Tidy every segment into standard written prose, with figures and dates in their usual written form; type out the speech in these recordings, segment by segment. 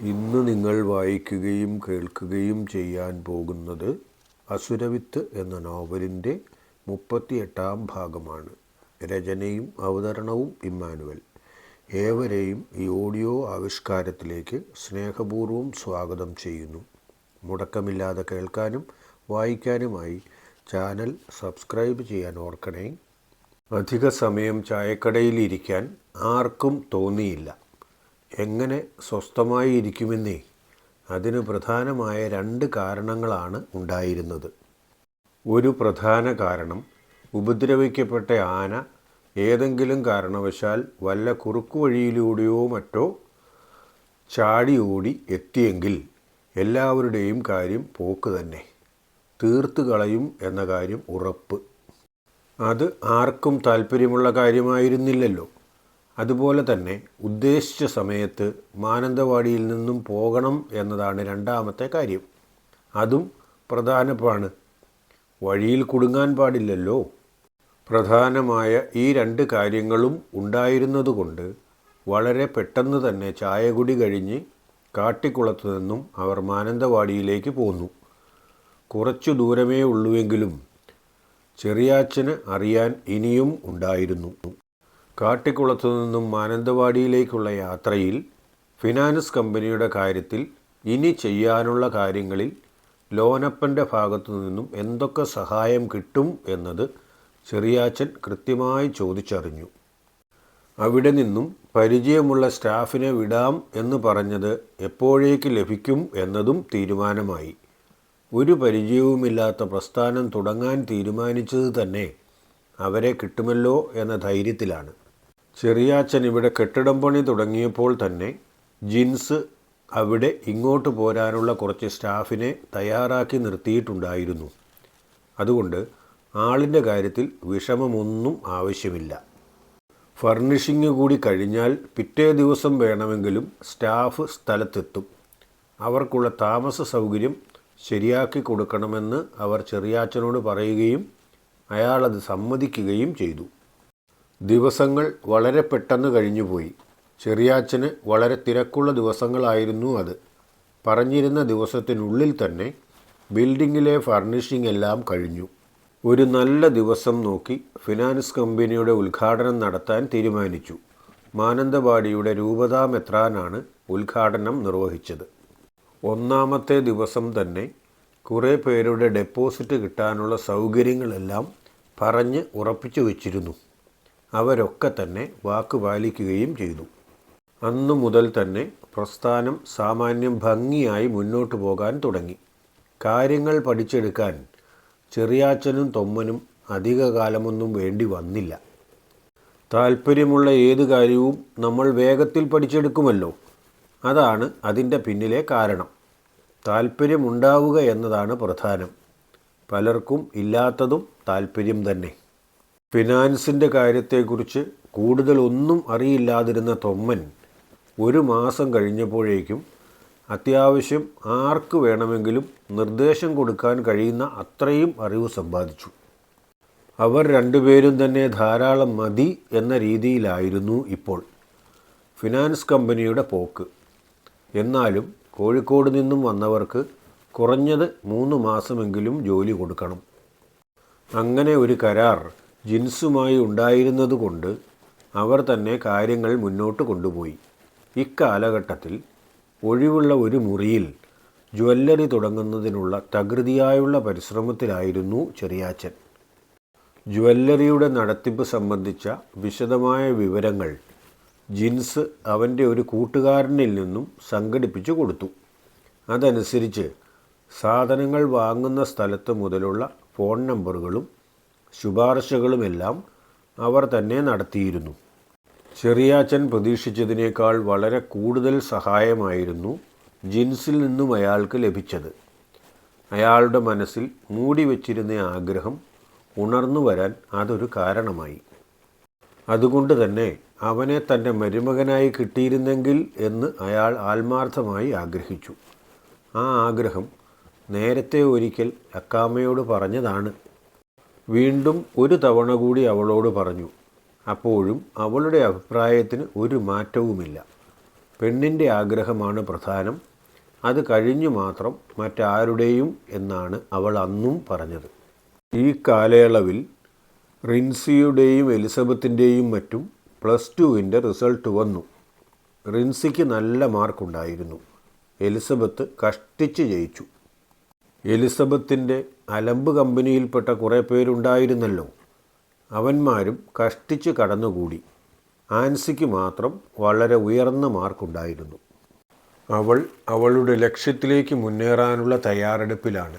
ഇന്ന് നിങ്ങൾ വായിക്കുകയും കേൾക്കുകയും ചെയ്യാൻ പോകുന്നത് അസുരവിത്ത് എന്ന നോവലിൻ്റെ 38-ാം ഭാഗമാണ്. രചനയും അവതരണവും ഇമ്മാനുവൽ. ഏവരെയും ഈ ഓഡിയോ ആവിഷ്കാരത്തിലേക്ക് സ്നേഹപൂർവ്വം സ്വാഗതം ചെയ്യുന്നു. മുടക്കമില്ലാതെ കേൾക്കാനും വായിക്കാനുമായി ചാനൽ സബ്സ്ക്രൈബ് ചെയ്യാൻ ഓർക്കണേ. അധിക സമയം ചായക്കടയിലിരിക്കാൻ ആർക്കും തോന്നിയില്ല. എങ്ങനെ സ്വസ്ഥമായി ഇരിക്കുമെന്നേ. അതിന് പ്രധാനമായ 2 കാരണങ്ങളാണ് ഉണ്ടായിരുന്നത്. ഒരു പ്രധാന കാരണം, ഉപദ്രവിക്കപ്പെട്ട ആന ഏതെങ്കിലും കാരണവശാൽ വല്ല കുറുക്കുവഴിയിലൂടെയോ മറ്റോ ചാടി ഓടി എത്തിയെങ്കിൽ എല്ലാവരുടെയും കാര്യം പോക്ക് തന്നെ. തീർത്തു കളയും എന്ന കാര്യം ഉറപ്പ്. അത് ആർക്കും താല്പര്യമുള്ള കാര്യമായിരുന്നില്ലല്ലോ. അതുപോലെ തന്നെ ഉദ്ദേശിച്ച സമയത്ത് മാനന്തവാടിയിൽ നിന്നും പോകണം എന്നതാണ് 2ാമത്തെ കാര്യം. അതും പ്രധാനമാണ്. വഴിയിൽ കുടുങ്ങാൻ പാടില്ലല്ലോ. പ്രധാനമായ ഈ 2 കാര്യങ്ങളും ഉണ്ടായിരുന്നതുകൊണ്ട് വളരെ പെട്ടെന്ന് തന്നെ ചായകുടി കഴിഞ്ഞ് കാട്ടിക്കുളത്തു നിന്നും അവർ മാനന്തവാടിയിലേക്ക് പോന്നു. കുറച്ചു ദൂരമേ ഉള്ളുവെങ്കിലും ചെറിയാച്ചന് അറിയാൻ ഇനിയും ഉണ്ടായിരുന്നു. കാട്ടിക്കുളത്തു നിന്നും മാനന്തവാടിയിലേക്കുള്ള യാത്രയിൽ ഫിനാൻസ് കമ്പനിയുടെ കാര്യത്തിൽ ഇനി ചെയ്യാനുള്ള കാര്യങ്ങളിൽ ലോനപ്പൻ്റെ ഭാഗത്തു നിന്നും എന്തൊക്കെ സഹായം കിട്ടും എന്നത് ചെറിയാച്ചൻ കൃത്യമായി ചോദിച്ചറിഞ്ഞു. അവിടെ നിന്നും പരിചയമുള്ള സ്റ്റാഫിനെ വിടാം എന്ന് പറഞ്ഞത് എപ്പോഴേക്ക് ലഭിക്കും എന്നതും തീരുമാനമായി. ഒരു പരിചയവുമില്ലാത്ത പ്രസ്ഥാനം തുടങ്ങാൻ തീരുമാനിച്ചത് തന്നെ അവരെ കിട്ടുമല്ലോ എന്ന ധൈര്യത്തിലാണ്. ചെറിയാച്ചൻ ഇവിടെ കെട്ടിടം പണി തുടങ്ങിയപ്പോൾ തന്നെ ജിൻസ് അവിടെ ഇങ്ങോട്ട് പോരാനുള്ള കുറച്ച് സ്റ്റാഫിനെ തയ്യാറാക്കി നിർത്തിയിട്ടുണ്ടായിരുന്നു. അതുകൊണ്ട് ആളിൻ്റെ കാര്യത്തിൽ വിഷമമൊന്നും ആവശ്യമില്ല. ഫർണിഷിങ് കൂടി കഴിഞ്ഞാൽ പിറ്റേ ദിവസം വേണമെങ്കിലും സ്റ്റാഫ് സ്ഥലത്തെത്തും. അവർക്കുള്ള താമസ സൗകര്യം ശരിയാക്കി കൊടുക്കണമെന്ന് അവർ ചെറിയാച്ചനോട് പറയുകയും അയാളത് സമ്മതിക്കുകയും ചെയ്തു. ദിവസങ്ങൾ വളരെ പെട്ടെന്ന് കഴിഞ്ഞുപോയി. ചെറിയാച്ചന് വളരെ തിരക്കുള്ള ദിവസങ്ങളായിരുന്നു അത്. പറഞ്ഞിരുന്ന ദിവസത്തിനുള്ളിൽ തന്നെ ബിൽഡിങ്ങിലെ ഫർണിഷിംഗ് എല്ലാം കഴിഞ്ഞു. ഒരു നല്ല ദിവസം നോക്കി ഫിനാൻസ് കമ്പനിയുടെ ഉദ്ഘാടനം നടത്താൻ തീരുമാനിച്ചു. മാനന്തവാടിയുടെ രൂപതാ മെത്രാനാണ് ഉദ്ഘാടനം നിർവഹിച്ചത്. 1ാമത്തെ ദിവസം തന്നെ കുറേ പേരുടെ ഡെപ്പോസിറ്റ് കിട്ടാനുള്ള സൗകര്യങ്ങളെല്ലാം പറഞ്ഞ് ഉറപ്പിച്ചു വച്ചിരുന്നു. അവരൊക്കെ തന്നെ വാക്ക് പാലിക്കുകയും ചെയ്തു. അന്നു മുതൽ തന്നെ പ്രസ്ഥാനം സാമാന്യം ഭംഗിയായി മുന്നോട്ട് പോകാൻ തുടങ്ങി. കാര്യങ്ങൾ പഠിച്ചെടുക്കാൻ ചെറിയാച്ചനും തൊമ്മനും അധിക കാലമൊന്നും വേണ്ടി വന്നില്ല. താല്പര്യമുള്ള ഏത് കാര്യവും നമ്മൾ വേഗത്തിൽ പഠിച്ചെടുക്കുമല്ലോ. അതാണ് അതിൻ്റെ പിന്നിലെ കാരണം. താല്പര്യമുണ്ടാവുക എന്നതാണ് പ്രധാനം. പലർക്കും ഇല്ലാത്തതും താല്പര്യം തന്നെ. ഫിനാൻസിൻ്റെ കാര്യത്തെക്കുറിച്ച് കൂടുതലൊന്നും അറിയില്ലാതിരുന്ന തൊമ്മൻ 1 മാസം കഴിഞ്ഞപ്പോഴേക്കും അത്യാവശ്യം ആർക്ക് വേണമെങ്കിലും നിർദ്ദേശം കൊടുക്കാൻ കഴിയുന്ന അത്രയും അറിവ് സമ്പാദിച്ചു. അവർ 2 പേരും തന്നെ ധാരാളം മതി എന്ന രീതിയിലായിരുന്നു ഇപ്പോൾ ഫിനാൻസ് കമ്പനിയുടെ പോക്ക്. എന്നാലും കോഴിക്കോട് നിന്നും വന്നവർക്ക് കുറഞ്ഞത് 3 മാസമെങ്കിലും ജോലി കൊടുക്കണം. അങ്ങനെ ഒരു കരാർ ജിൻസുമായി ഉണ്ടായിരുന്നതുകൊണ്ട് അവർ തന്നെ കാര്യങ്ങൾ മുന്നോട്ട് കൊണ്ടുപോയി. ഇക്കാലഘട്ടത്തിൽ ഒഴിവുള്ള ഒരു മുറിയിൽ ജ്വല്ലറി തുടങ്ങുന്നതിനുള്ള തകൃതിയായുള്ള പരിശ്രമത്തിലായിരുന്നു ചെറിയാച്ചൻ. ജ്വല്ലറിയുടെ നടത്തിപ്പ് സംബന്ധിച്ച വിശദമായ വിവരങ്ങൾ ജിൻസ് അവൻ്റെ ഒരു കൂട്ടുകാരനിൽ നിന്നും സംഘടിപ്പിച്ചു കൊടുത്തു. അതനുസരിച്ച് സാധനങ്ങൾ വാങ്ങുന്ന സ്ഥലത്ത് മുതലുള്ള ഫോൺ നമ്പറുകളും ശുപാർശകളുമെല്ലാം അവർ തന്നെ നടത്തിയിരുന്നു. ചെറിയാച്ചൻ പ്രതീക്ഷിച്ചതിനേക്കാൾ വളരെ കൂടുതൽ സഹായമായിരുന്നു ജിൻസിൽ നിന്നും അയാൾക്ക് ലഭിച്ചത്. അയാളുടെ മനസ്സിൽ മൂടി വച്ചിരുന്ന ആഗ്രഹം ഉണർന്നു വരാൻ അതൊരു കാരണമായി. അതുകൊണ്ട് തന്നെ അവനെ തൻ്റെ മരുമകനായി കിട്ടിയിരുന്നെങ്കിൽ എന്ന് അയാൾ ആത്മാർത്ഥമായി ആഗ്രഹിച്ചു. ആ ആഗ്രഹം നേരത്തെ ഒരിക്കൽ അക്കാമ്മയോട് പറഞ്ഞതാണ്. വീണ്ടും ഒരു തവണ കൂടി അവളോട് പറഞ്ഞു. അപ്പോഴും അവളുടെ അഭിപ്രായത്തിന് ഒരു മാറ്റവുമില്ല. പെണ്ണിൻ്റെ ആഗ്രഹമാണ് പ്രധാനം, അത് കഴിഞ്ഞു മാത്രം മറ്റാരുടെയും എന്നാണ് അവൾ അന്നും പറഞ്ഞത്. ഈ കാലയളവിൽ റിൻസിയുടെയും എലിസബത്തിൻ്റെയും മറ്റും +2 റിസൾട്ട് വന്നു. റിൻസിക്ക് നല്ല മാർക്കുണ്ടായിരുന്നു. എലിസബത്ത് കഷ്ടിച്ച് ജയിച്ചു. എലിസബത്തിൻ്റെ അലമ്പ് കമ്പനിയിൽപ്പെട്ട കുറേ പേരുണ്ടായിരുന്നല്ലോ, അവന്മാരും കഷ്ടിച്ച് കടന്നുകൂടി. ആൻസിക്ക് മാത്രം വളരെ ഉയർന്ന മാർക്കുണ്ടായിരുന്നു. അവൾ അവളുടെ ലക്ഷ്യത്തിലേക്ക് മുന്നേറാനുള്ള തയ്യാറെടുപ്പിലാണ്.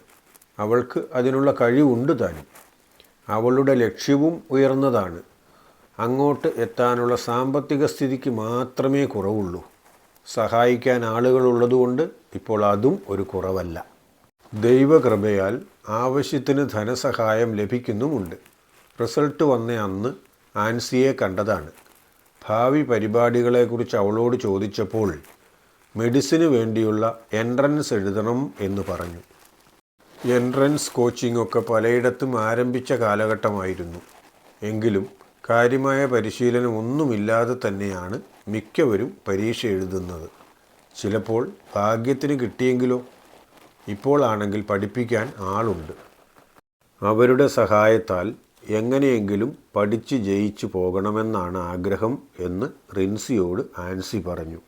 അവൾക്ക് അതിനുള്ള കഴിവുണ്ട് താനും. അവളുടെ ലക്ഷ്യവും ഉയർന്നതാണ്. അങ്ങോട്ട് എത്താനുള്ള സാമ്പത്തിക സ്ഥിതിക്ക് മാത്രമേ കുറവുള്ളൂ. സഹായിക്കാൻ ആളുകളുള്ളതുകൊണ്ട് ഇപ്പോൾ അതും ഒരു കുറവല്ല. ദൈവകൃപയാൽ ആവശ്യത്തിന് ധനസഹായം ലഭിക്കുന്നുമുണ്ട്. റിസൾട്ട് വന്ന അന്ന് ആൻസിയെ കണ്ടതാണ്. ഭാവി പരിപാടികളെക്കുറിച്ച് അവളോട് ചോദിച്ചപ്പോൾ മെഡിസിന് വേണ്ടിയുള്ള എൻട്രൻസ് എഴുതണം എന്ന് പറഞ്ഞു. എൻട്രൻസ് കോച്ചിങ്ങൊക്കെ പലയിടത്തും ആരംഭിച്ച കാലഘട്ടമായിരുന്നു. എങ്കിലും കാര്യമായ പരിശീലനം ഒന്നുമില്ലാതെ തന്നെയാണ് മിക്കവരും പരീക്ഷ എഴുതുന്നത്. ചിലപ്പോൾ ഭാഗ്യത്തിന് കിട്ടിയെങ്കിലോ. ഇപ്പോൾ ആണെങ്കിൽ പഠിപ്പിക്കാൻ ആളുണ്ട്. അവരുടെ സഹായത്താൽ എങ്ങനെയെങ്കിലും പഠിച്ച് ജയിച്ചു പോകണമെന്നാണ് ആഗ്രഹം എന്ന് റിൻസിയോട് ആൻസി പറഞ്ഞു.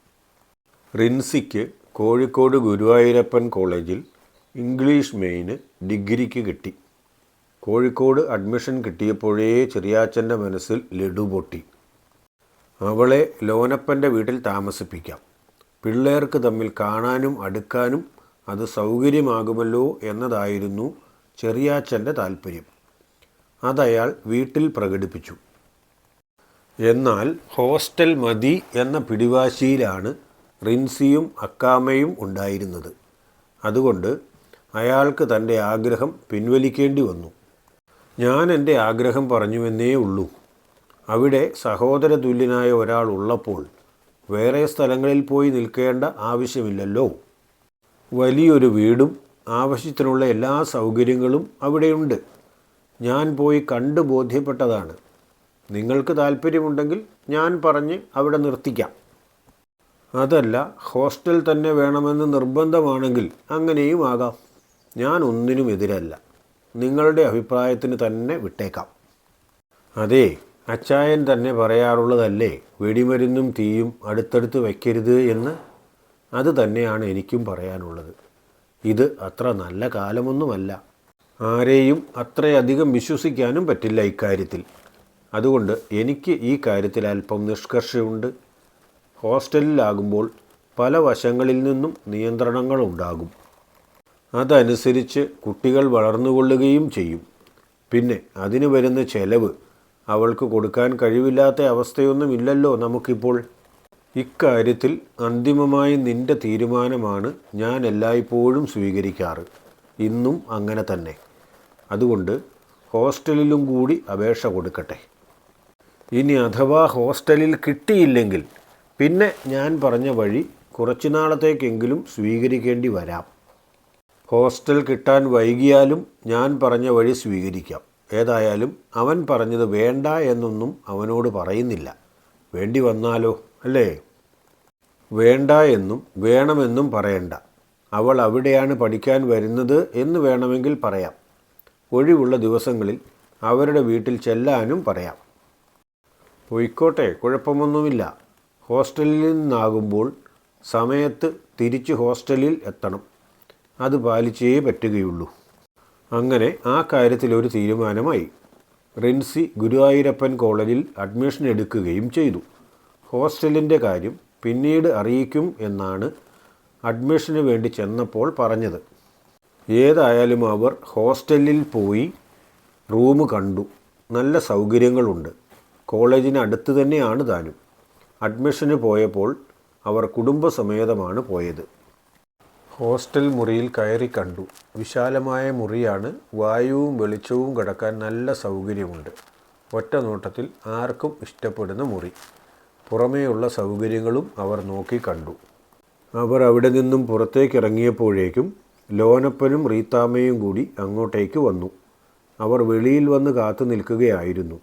റിൻസിക്ക് കോഴിക്കോട് ഗുരുവായൂരപ്പൻ കോളേജിൽ ഇംഗ്ലീഷ് മെയിന് ഡിഗ്രിക്ക് കിട്ടി. കോഴിക്കോട് അഡ്മിഷൻ കിട്ടിയപ്പോഴേ ചെറിയാച്ചൻ്റെ മനസ്സിൽ ലഡു പൊട്ടി. അവളെ ലോനപ്പൻ്റെ വീട്ടിൽ താമസിപ്പിക്കാം, പിള്ളേർക്ക് തമ്മിൽ കാണാനും അടുക്കാനും അത് സൗകര്യമാകുമല്ലോ എന്നതായിരുന്നു ചെറിയാച്ചൻ്റെ താല്പര്യം. അതയാൾ വീട്ടിൽ പ്രകടിപ്പിച്ചു. എന്നാൽ ഹോസ്റ്റൽ മതി എന്ന പിടിവാശിയിലാണ് റിൻസിയും അക്കാമയും ഉണ്ടായിരുന്നത്. അതുകൊണ്ട് അയാൾക്ക് തൻ്റെ ആഗ്രഹം പിൻവലിക്കേണ്ടി വന്നു. ഞാൻ എൻ്റെ ആഗ്രഹം പറഞ്ഞുവെന്നേ ഉള്ളൂ. അവിടെ സഹോദര തുല്യനായ ഒരാൾ ഉള്ളപ്പോൾ വേറെ സ്ഥലങ്ങളിൽ പോയി നിൽക്കേണ്ട ആവശ്യമില്ലല്ലോ. വലിയൊരു വീടും ആവശ്യത്തിനുള്ള എല്ലാ സൗകര്യങ്ങളും അവിടെയുണ്ട്. ഞാൻ പോയി കണ്ടു ബോധ്യപ്പെട്ടതാണ്. നിങ്ങൾക്ക് താല്പര്യമുണ്ടെങ്കിൽ ഞാൻ പറഞ്ഞ് അവിടെ നിർത്തിക്കാം. അതല്ല, ഹോസ്റ്റൽ തന്നെ വേണമെന്ന് നിർബന്ധമാണെങ്കിൽ അങ്ങനെയും ആകാം. ഞാൻ ഒന്നിനും എതിരല്ല. നിങ്ങളുടെ അഭിപ്രായത്തിന് തന്നെ വിട്ടേക്കാം. അതെ, അച്ചായൻ തന്നെ പറയാറുള്ളതല്ലേ, വെടിമരുന്നും തീയും അടുത്തടുത്ത് വയ്ക്കരുത് എന്ന്. അത് തന്നെയാണ് എനിക്കും പറയാനുള്ളത്. ഇത് അത്ര നല്ല കാലമൊന്നുമല്ല. ആരെയും അത്രയധികം വിശ്വസിക്കാനും പറ്റില്ല ഇക്കാര്യത്തിൽ. അതുകൊണ്ട് എനിക്ക് ഈ കാര്യത്തിൽ അല്പം നിഷ്കർഷയുണ്ട്. ഹോസ്റ്റലിലാകുമ്പോൾ പല വശങ്ങളിൽ നിന്നും നിയന്ത്രണങ്ങളുണ്ടാകും. അതനുസരിച്ച് കുട്ടികൾ വളർന്നുകൊള്ളുകയും ചെയ്യും. പിന്നെ അതിന് വരുന്ന ചെലവ് അവൾക്ക് കൊടുക്കാൻ കഴിവില്ലാത്ത അവസ്ഥയൊന്നുമില്ലല്ലോ നമുക്കിപ്പോൾ. ഇക്കാര്യത്തിൽ അന്തിമമായി നിൻ്റെ തീരുമാനമാണ് ഞാൻ എല്ലായ്പ്പോഴും സ്വീകരിക്കാറ്. ഇന്നും അങ്ങനെ തന്നെ. അതുകൊണ്ട് ഹോസ്റ്റലിലും കൂടി അപേക്ഷ കൊടുക്കട്ടെ. ഇനി അഥവാ ഹോസ്റ്റലിൽ കിട്ടിയില്ലെങ്കിൽ പിന്നെ ഞാൻ പറഞ്ഞ വഴി കുറച്ചു നാളത്തേക്കെങ്കിലും സ്വീകരിക്കേണ്ടി വരാം. ഹോസ്റ്റൽ കിട്ടാൻ വൈകിയാലും ഞാൻ പറഞ്ഞ വഴി സ്വീകരിക്കാം. ഏതായാലും അവൻ പറഞ്ഞത് വേണ്ട എന്നൊന്നും അവനോട് പറയുന്നില്ല. വേണ്ടി വന്നാലോ, അല്ലേ? വേണ്ട എന്നും വേണമെന്നും പറയണ്ട. അവൾ അവിടെയാണ് പഠിക്കാൻ വരുന്നത് എന്ന് വേണമെങ്കിൽ പറയാം. ഒഴിവുള്ള ദിവസങ്ങളിൽ അവരുടെ വീട്ടിൽ ചെല്ലാനും പറയാം. പോയിക്കോട്ടെ, കുഴപ്പമൊന്നുമില്ല. ഹോസ്റ്റലിൽ നിന്നാകുമ്പോൾ സമയത്ത് തിരിച്ച് ഹോസ്റ്റലിൽ എത്തണം. അത് പാലിച്ചേ പറ്റുകയുള്ളൂ. അങ്ങനെ ആ കാര്യത്തിൽ ഒരു തീരുമാനമായി. റിൻസി ഗുരുവായൂരപ്പൻ കോളേജിൽ അഡ്മിഷൻ എടുക്കുകയും ചെയ്തു. ഹോസ്റ്റലിൻ്റെ കാര്യം പിന്നീട് അറിയിക്കും എന്നാണ് അഡ്മിഷന് വേണ്ടി ചെന്നപ്പോൾ പറഞ്ഞത്. ഏതായാലും അവർ ഹോസ്റ്റലിൽ പോയി റൂം കണ്ടു. നല്ല സൗകര്യങ്ങളുണ്ട്. കോളേജിന് അടുത്ത് തന്നെയാണ് താനും. അഡ്മിഷന് പോയപ്പോൾ അവർ കുടുംബസമേതമാണ് പോയത്. ഹോസ്റ്റൽ മുറിയിൽ കയറി കണ്ടു. വിശാലമായ മുറിയാണ്. വായുവും വെളിച്ചവും കടക്കാൻ നല്ല സൗകര്യമുണ്ട്. ഒറ്റ നോട്ടത്തിൽ ആർക്കും ഇഷ്ടപ്പെടുന്ന മുറി. പുറമേയുള്ള സൗകര്യങ്ങളും അവർ നോക്കി കണ്ടു. അവർ അവിടെ നിന്നും പുറത്തേക്കിറങ്ങിയപ്പോഴേക്കും ലോനപ്പനും റീത്താമ്മയും കൂടി അങ്ങോട്ടേക്ക് വന്നു. അവർ വെളിയിൽ വന്ന് കാത്തു നിൽക്കുകയായിരുന്നു.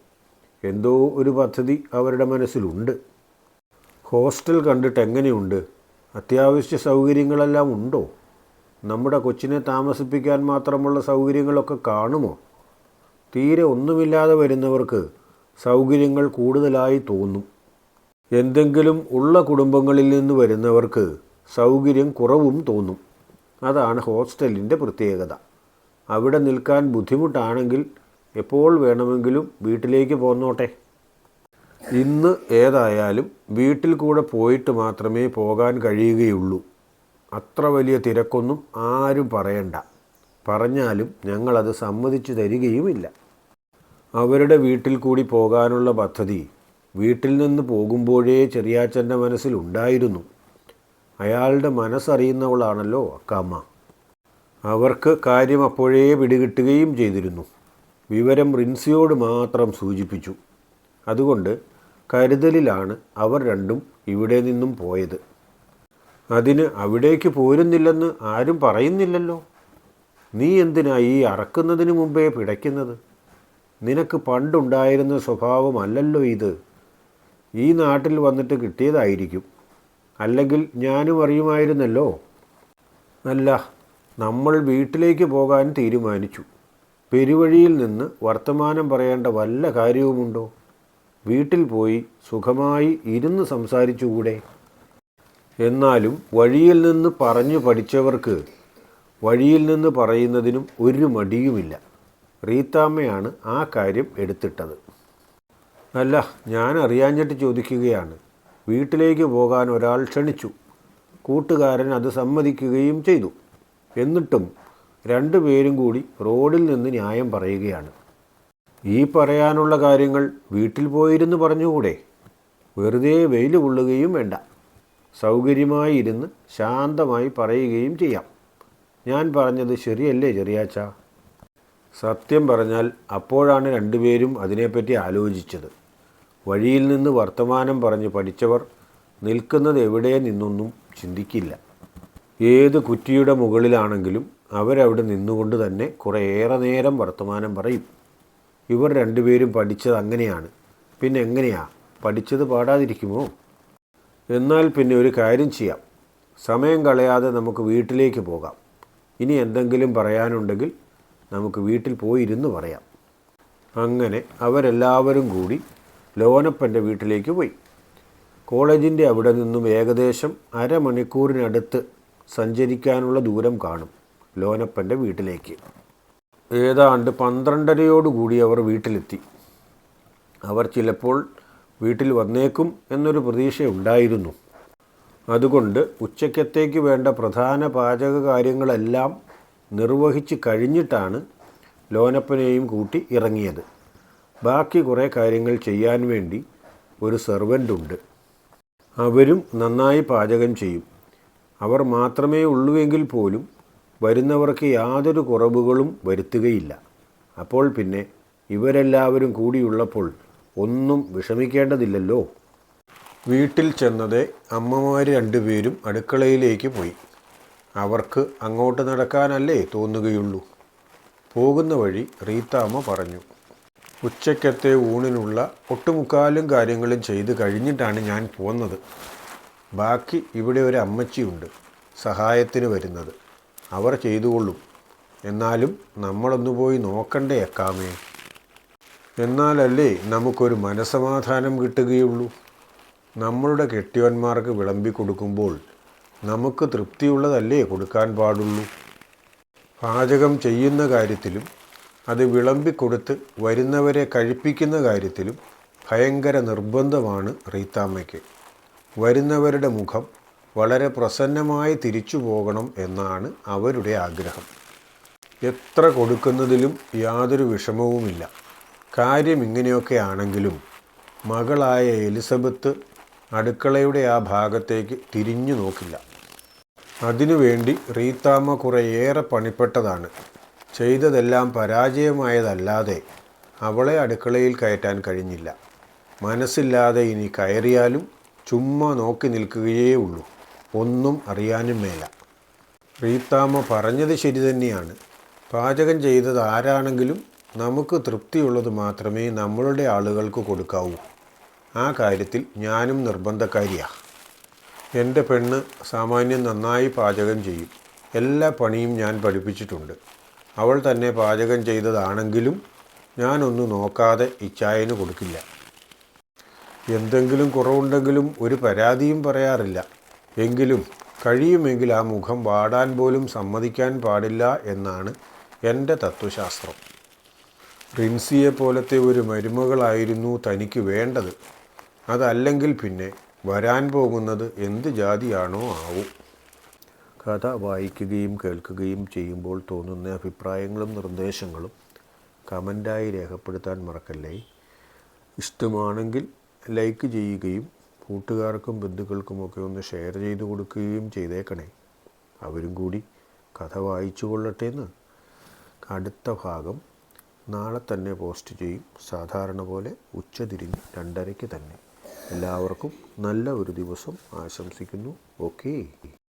എന്തോ ഒരു പദ്ധതി അവരുടെ മനസ്സിലുണ്ട്. ഹോസ്റ്റൽ കണ്ടിട്ട് എങ്ങനെയുണ്ട്? അത്യാവശ്യ സൗകര്യങ്ങളെല്ലാം ഉണ്ടോ? നമ്മുടെ കൊച്ചിനെ താമസിപ്പിക്കാൻ മാത്രമുള്ള സൗകര്യങ്ങളൊക്കെ കാണുമോ? തീരെ ഒന്നുമില്ലാതെ വരുന്നവർക്ക് സൗകര്യങ്ങൾ കൂടുതലായി തോന്നും. എന്തെങ്കിലും ഉള്ള കുടുംബങ്ങളിൽ നിന്ന് വരുന്നവർക്ക് സൗകര്യം കുറവും തോന്നും. അതാണ് ഹോസ്റ്റലിൻ്റെ പ്രത്യേകത. അവിടെ നിൽക്കാൻ ബുദ്ധിമുട്ടാണെങ്കിൽ എപ്പോൾ വേണമെങ്കിലും വീട്ടിലേക്ക് പോന്നോട്ടെ. ഇന്ന് ഏതായാലും വീട്ടിൽ കൂടെ പോയിട്ട് മാത്രമേ പോകാൻ കഴിയുകയുള്ളൂ. അത്ര വലിയ തിരക്കൊന്നും ആരും പറയണ്ട. പറഞ്ഞാലും ഞങ്ങളത് സമ്മതിച്ചു തരികയുമില്ല. അവരുടെ വീട്ടിൽ കൂടി പോകാനുള്ള പദ്ധതി വീട്ടിൽ നിന്ന് പോകുമ്പോഴേ ചെറിയാച്ചൻ്റെ മനസ്സിലുണ്ടായിരുന്നു. അയാളുടെ മനസ്സറിയുന്നവളാണല്ലോ അക്കാമ്മ. അവർക്ക് കാര്യം അപ്പോഴേ പിടികിട്ടുകയും ചെയ്തിരുന്നു. വിവരം റിൻസിയോട് മാത്രം സൂചിപ്പിച്ചു. അതുകൊണ്ട് കരുതലിലാണ് അവർ രണ്ടും ഇവിടെ നിന്നും പോയത്. അതിന് അവിടേക്ക് പോരുന്നില്ലെന്ന് ആരും പറയുന്നില്ലല്ലോ. നീ എന്തിനാ ഈ അറക്കുന്നതിന് മുമ്പേ പിടയ്ക്കുന്നത്? നിനക്ക് പണ്ടുണ്ടായിരുന്ന സ്വഭാവമല്ലല്ലോ ഇത്. ഈ നാട്ടിൽ വന്നിട്ട് കിട്ടിയതായിരിക്കും. അല്ലെങ്കിൽ ഞാനും അറിയുമായിരുന്നല്ലോ. അല്ല, നമ്മൾ വീട്ടിലേക്ക് പോകാൻ തീരുമാനിച്ചു. പെരുവഴിയിൽ നിന്ന് വർത്തമാനം പറയേണ്ട വല്ല കാര്യവുമുണ്ടോ? വീട്ടിൽ പോയി സുഖമായി ഇരുന്ന് സംസാരിച്ചുകൂടെ? എന്നാലും വഴിയിൽ നിന്ന് പറഞ്ഞു പഠിച്ചവർക്ക് വഴിയിൽ നിന്ന് പറയുന്നതിനും ഒരു മടിയുമില്ല. റീത്താമ്മയാണ് ആ കാര്യം എടുത്തിട്ടത്. അല്ല, ഞാൻ അറിയാഞ്ഞിട്ട് ചോദിക്കുകയാണ്. വീട്ടിലേക്ക് പോകാൻ ഒരാൾ ക്ഷണിച്ചു. കൂട്ടുകാരൻ അത് സമ്മതിക്കുകയും ചെയ്തു. എന്നിട്ടും രണ്ടുപേരും കൂടി റോഡിൽ നിന്ന് ന്യായം പറയുകയാണ്. ഈ പറയാനുള്ള കാര്യങ്ങൾ വീട്ടിൽ പോയിരുന്ന് പറഞ്ഞുകൂടെ? വെറുതെ വെയിൽ കൊള്ളുകയും വേണ്ട. സൗകര്യമായി ഇരുന്ന് ശാന്തമായി പറയുകയും ചെയ്യാം. ഞാൻ പറഞ്ഞത് ശരിയല്ലേ ചെറിയാച്ച? സത്യം പറഞ്ഞാൽ അപ്പോഴാണ് രണ്ടുപേരും അതിനെപ്പറ്റി ആലോചിച്ചത്. വഴിയിൽ നിന്ന് വർത്തമാനം പറഞ്ഞ് പഠിച്ചവർ നിൽക്കുന്നത് എവിടെ നിന്നൊന്നും ചിന്തിക്കില്ല. ഏത് കുറ്റിയുടെ മുകളിലാണെങ്കിലും അവരവിടെ നിന്നുകൊണ്ട് തന്നെ കുറേയേറെ നേരം വർത്തമാനം പറയും. ഇവർ രണ്ടുപേരും പഠിച്ചത് അങ്ങനെയാണ്. പിന്നെ എങ്ങനെയാ പഠിച്ചത് പാടാതിരിക്കുമോ? എന്നാൽ പിന്നെ ഒരു കാര്യം ചെയ്യാം. സമയം കളയാതെ നമുക്ക് വീട്ടിലേക്ക് പോകാം. ഇനി എന്തെങ്കിലും പറയാനുണ്ടെങ്കിൽ നമുക്ക് വീട്ടിൽ പോയിരുന്ന് പറയാം. അങ്ങനെ അവരെല്ലാവരും കൂടി ലോനപ്പൻ്റെ വീട്ടിലേക്ക് പോയി. കോളേജിൻ്റെ അവിടെ നിന്നും ഏകദേശം അരമണിക്കൂറിനടുത്ത് സഞ്ചരിക്കാനുള്ള ദൂരം കാണും ലോനപ്പൻ്റെ വീട്ടിലേക്ക്. ഏതാണ്ട് 12:30 അവർ വീട്ടിലെത്തി. അവർ ചിലപ്പോൾ വീട്ടിൽ വന്നേക്കും എന്നൊരു പ്രതീക്ഷയുണ്ടായിരുന്നു. അതുകൊണ്ട് ഉച്ചക്കത്തേക്ക് വേണ്ട പ്രധാന പാചക കാര്യങ്ങളെല്ലാം നിർവഹിച്ച് കഴിഞ്ഞിട്ടാണ് ലോനപ്പനെയും കൂട്ടി ഇറങ്ങിയത്. ബാക്കി കുറേ കാര്യങ്ങൾ ചെയ്യാൻ വേണ്ടി ഒരു സെർവൻ്റുണ്ട്. അവരും നന്നായി പാചകം ചെയ്യും. അവർ മാത്രമേ ഉള്ളുവെങ്കിൽ പോലും വരുന്നവർക്ക് യാതൊരു കുറവുകളും വരുത്തുകയില്ല. അപ്പോൾ പിന്നെ ഇവരെല്ലാവരും കൂടിയുള്ളപ്പോൾ ഒന്നും വിഷമിക്കേണ്ടതില്ലല്ലോ. വീട്ടിൽ ചെന്നതേ അമ്മമാർ രണ്ടുപേരും അടുക്കളയിലേക്ക് പോയി. അവർക്ക് അങ്ങോട്ട് നടക്കാനല്ലേ തോന്നുകയുള്ളൂ. പോകുന്ന വഴി റീത്താമ്മ പറഞ്ഞു, ഉച്ചക്കത്തെ ഊണിനുള്ള ഒട്ടുമുക്കാലും കാര്യങ്ങളും ചെയ്ത് കഴിഞ്ഞിട്ടാണ് ഞാൻ പോന്നത്. ബാക്കി ഇവിടെ ഒരു അമ്മച്ചിയുണ്ട് സഹായത്തിന് വരുന്നത്. അവർ ചെയ്തുകൊള്ളും. എന്നാലും നമ്മളൊന്നു പോയി നോക്കണ്ടേ അക്കാമേ? എന്നാലല്ലേ നമുക്കൊരു മനസ്സമാധാനം കിട്ടുകയുള്ളൂ. നമ്മളുടെ കെട്ടിയോന്മാർക്ക് വിളമ്പി കൊടുക്കുമ്പോൾ നമുക്ക് തൃപ്തിയുള്ളതല്ലേ കൊടുക്കാൻ പാടുള്ളൂ. പാചകം ചെയ്യുന്ന കാര്യത്തിലും അത് വിളമ്പിക്കൊടുത്ത് വരുന്നവരെ കഴിപ്പിക്കുന്ന കാര്യത്തിലും ഭയങ്കര നിർബന്ധമാണ് റീത്താമ്മയ്ക്ക്. വരുന്നവരുടെ മുഖം വളരെ പ്രസന്നമായി തിരിച്ചു പോകണം എന്നാണ് അവരുടെ ആഗ്രഹം. എത്ര കൊടുക്കുന്നതിലും യാതൊരു വിഷമവുമില്ല. കാര്യം ഇങ്ങനെയൊക്കെ ആണെങ്കിലും മകളായ എലിസബത്ത് അടുക്കളയുടെ ആ ഭാഗത്തേക്ക് തിരിഞ്ഞു നോക്കില്ല. അതിനുവേണ്ടി റീത്താമ്മ കുറേയേറെ പണിപ്പെട്ടതാണ്. ചെയ്തതെല്ലാം പരാജയമായതല്ലാതെ അവളെ അടുക്കളയിൽ കയറ്റാൻ കഴിഞ്ഞില്ല. മനസ്സില്ലാതെ ഇനി കയറിയാലും ചുമ്മാ നോക്കി നിൽക്കുകയേ ഉള്ളൂ. ഒന്നും അറിയാനും മേല. റീത്താമ്മ പറഞ്ഞത് ശരി തന്നെയാണ്. പാചകം ചെയ്തത് ആരാണെങ്കിലും നമുക്ക് തൃപ്തിയുള്ളത് മാത്രമേ നമ്മളുടെ ആളുകൾക്ക് കൊടുക്കാവൂ. ആ കാര്യത്തിൽ ഞാനും നിർബന്ധക്കാരിയാണ്. എൻ്റെ പെണ്ണ് സാമാന്യം നന്നായി പാചകം ചെയ്യും. എല്ലാ പണിയും ഞാൻ പഠിപ്പിച്ചിട്ടുണ്ട്. അവൾ തന്നെ പാചകം ചെയ്തതാണെങ്കിലും ഞാനൊന്നും നോക്കാതെ ഇച്ചായന് കൊടുക്കില്ല. എന്തെങ്കിലും കുറവുണ്ടെങ്കിലും ഒരു പരാതിയും പറയാറില്ല. എങ്കിലും കഴിയുമെങ്കിൽ ആ മുഖം വാടാൻ പോലും സമ്മതിക്കാൻ പാടില്ല എന്നാണ് എൻ്റെ തത്വശാസ്ത്രം. റിൻസിയെ പോലത്തെ ഒരു മരുമകളായിരുന്നു തനിക്ക് വേണ്ടത്. അതല്ലെങ്കിൽ പിന്നെ വരാൻ പോകുന്നത് എന്ത് ജാതിയാണോ ആവും. കഥ വായിക്കുകയും കേൾക്കുകയും ചെയ്യുമ്പോൾ തോന്നുന്ന അഭിപ്രായങ്ങളും നിർദ്ദേശങ്ങളും കമൻ്റായി രേഖപ്പെടുത്താൻ മറക്കല്ലേ. ഇഷ്ടമാണെങ്കിൽ ലൈക്ക് ചെയ്യുകയും കൂട്ടുകാർക്കും ബന്ധുക്കൾക്കുമൊക്കെ ഒന്ന് ഷെയർ ചെയ്ത് കൊടുക്കുകയും ചെയ്തേക്കണേ. അവരും കൂടി കഥ വായിച്ചു കൊള്ളട്ടെ എന്ന്. അടുത്ത ഭാഗം നാളെ തന്നെ പോസ്റ്റ് ചെയ്യും. സാധാരണ പോലെ ഉച്ചതിരിഞ്ഞ് 2:30 തന്നെ. എല്ലാവർക്കും നല്ല ഒരു ദിവസം ആശംസിക്കുന്നു. ഓക്കേ.